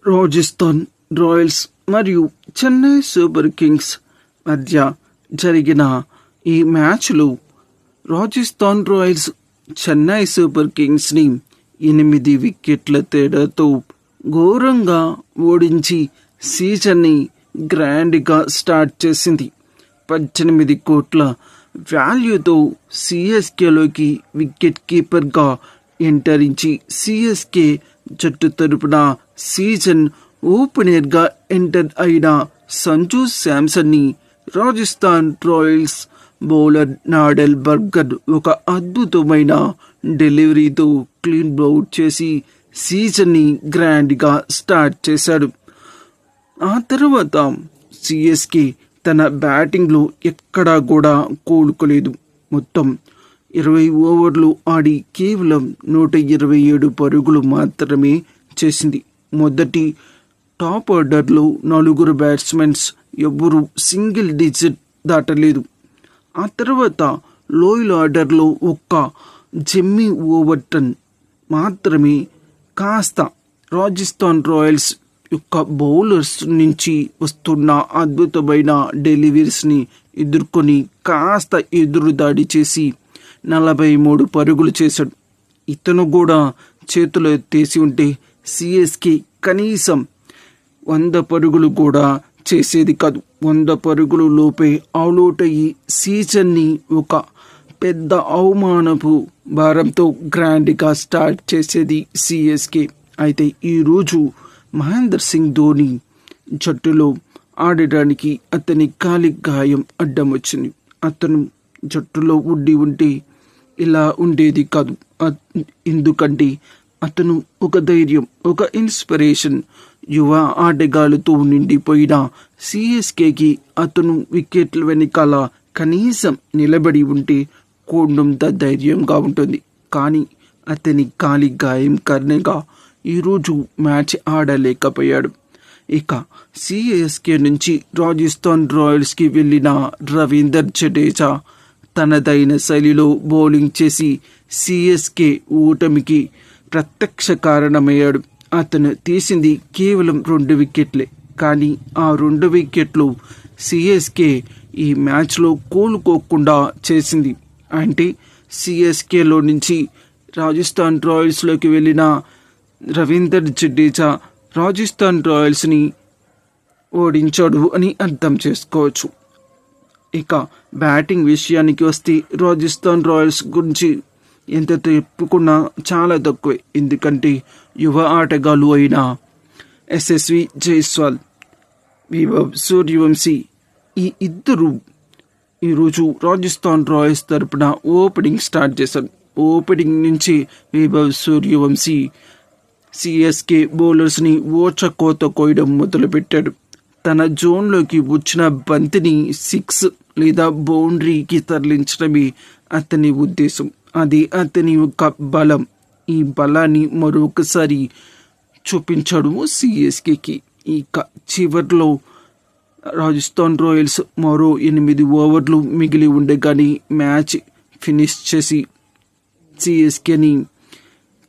Rajasthan Royals మరియు Chennai super Kings మధ్య జరిగిన ఈ మ్యాచ్లో రాజస్థాన్ రాయల్స్ చెన్నై సూపర్ కింగ్స్ని 8 వికెట్ల తేడాతో ఘోరంగా ఓడించి సీజన్ని గ్రాండ్గా స్టార్ట్ చేసింది. 18 కోట్ల వాల్యూతో సిఎస్కేలోకి వికెట్ కీపర్గా ఎంటర్ ఇచ్చి సిఎస్కే జట్టు తరపున సీజన్ ఓపెనర్గా ఎంటర్ అయిన సంజు శాంసన్ని Rajasthan Royals bowler Nandre Burger ఒక అద్భుతమైన డెలివరీతో క్లీన్ బౌట్ చేసి సీజన్ని గ్రాండ్గా స్టార్ట్ చేశాడు. ఆ తర్వాత సిఎస్కే తన బ్యాటింగ్లో ఎక్కడా కూడా కోలుకోలేదు. మొత్తం 20 ఓవర్లు ఆడి కేవలం 127 పరుగులు మాత్రమే చేసింది. మొదటి టాప్ ఆర్డర్లో 4 బ్యాట్స్మెన్స్ ఎవ్వరూ సింగిల్ డిజిట్ దాటలేదు. ఆ తర్వాత లోయర్ ఆర్డర్లో ఒక్క జెమ్మీ ఓవర్టన్ మాత్రమే కాస్త రాజస్థాన్ రాయల్స్ యొక్క బౌలర్స్ నుంచి వస్తున్న అద్భుతమైన డెలివరీస్ని ఎదుర్కొని కాస్త ఎదురుదాడి చేసి 43 పరుగులు చేశాడు. ఇతను కూడా చేతులు ఎత్తేసి ఉంటే సిఎస్కే కనీసం 100 పరుగులు కూడా చేసేది కాదు. 100 పరుగులు లోపే అవుట్ అయ్యి సీజన్ని ఒక పెద్ద అవమానపు భారంతో గ్రాండ్గా స్టార్ట్ చేసేది సిఎస్కే. అయితే ఈరోజు మహేంద్ర సింగ్ ధోని జట్టులో ఆడడానికి అతని కాలి గాయం అడ్డం వచ్చింది. అతను జట్టులో ఉంటే ఇలా ఉండేది కాదు. ఎందుకంటే అతను ఒక ధైర్యం, ఒక ఇన్స్పిరేషన్. యువ ఆటగాళ్ళతో నిండిపోయిన సిఎస్కేకి అతను వికెట్ల వెనకాల కనీసం నిలబడి ఉంటే కొండంత ధైర్యంగా ఉంటుంది. కానీ అతని కాలి గాయం కారణంగా ఈరోజు మ్యాచ్ ఆడలేకపోయాడు. ఇక సిఎస్కే నుంచి రాజస్థాన్ రాయల్స్కి వెళ్ళిన రవీందర్ జడేజా తనదైన శైలిలో బౌలింగ్ చేసి సిఎస్కే ఓటమికి ప్రత్యక్ష కారణమయ్యాడు. అతను తీసింది కేవలం 2 వికెట్లే. కానీ ఆ 2 వికెట్లు సిఎస్కే ఈ మ్యాచ్లో కోలుకోకుండా చేసింది. అంటే సిఎస్కేలో నుంచి రాజస్థాన్ రాయల్స్లోకి వెళ్ళిన రవీందర్ జడేజా రాజస్థాన్ రాయల్స్ని ఓడించాడు అని అర్థం చేసుకోవచ్చు. ఇక బ్యాటింగ్ విషయానికి వస్తే రాజస్థాన్ రాయల్స్ గురించి ఎంత చెప్పుకున్నా చాలా తక్కువే. ఎందుకంటే యువ ఆటగాళ్ళు అయిన యశస్వి జైస్వాల్, వైభవ్ సూర్యవంశీ ఈ ఇద్దరు ఈరోజు రాజస్థాన్ రాయల్స్ తరపున ఓపెనింగ్ స్టార్ట్ చేశారు. ఓపెనింగ్ నుంచి వైభవ్ సూర్యవంశీ సిఎస్కే బౌలర్స్ని ఓచకోత కోయడం మొదలుపెట్టాడు. తన జోన్లోకి వచ్చిన బంతిని 6 లేదా బౌండరీకి తరలించడమే అతని ఉద్దేశం. అది అతని యొక్క బలం. ఈ బలాన్ని మరొకసారి చూపించాడు సిఎస్కేకి. ఇక చివరిలో రాజస్థాన్ రాయల్స్ మరో 8 ఓవర్లు మిగిలి ఉండగానే మ్యాచ్ ఫినిష్ చేసి సిఎస్కేని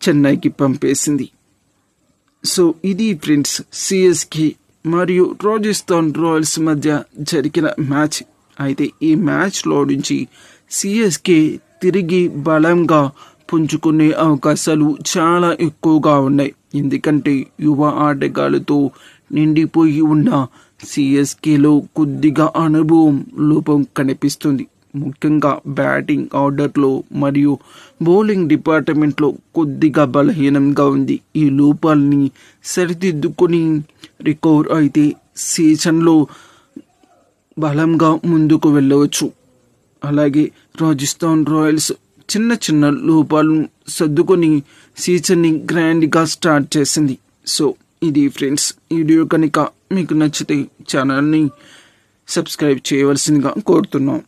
చెన్నైకి పంపేసింది. సో ఇది ఫ్రెండ్స్ సిఎస్కే మరియు రాజస్థాన్ రాయల్స్ మధ్య జరిగిన మ్యాచ్. అయితే ఈ మ్యాచ్లో నుంచి సిఎస్కే తిరిగి బలంగా పుంజుకునే అవకాశాలు చాలా ఎక్కువగా ఉన్నాయి. ఎందుకంటే యువ ఆటగాళ్ళతో నిండిపోయి ఉన్న సిఎస్కేలో కొద్దిగా అనుభవం లోపం కనిపిస్తుంది. ముఖ్యంగా బ్యాటింగ్ ఆర్డర్లో మరియు బౌలింగ్ డిపార్ట్మెంట్లో కొద్దిగా బలహీనంగా ఉంది. ఈ లోపాలని సరిదిద్దుకొని రికవర్ అయితే సీజన్లో బలంగా ముందుకు వెళ్ళవచ్చు. అలాగే రాజస్థాన్ రాయల్స్ చిన్న లోపాలను సర్దుకొని సీజన్ని గ్రాండ్గా స్టార్ట్ చేసింది. సో ఇది ఫ్రెండ్స్, వీడియో కనుక మీకు నచ్చితే ఛానల్ని సబ్స్క్రైబ్ చేయవలసిందిగా కోరుతున్నాం.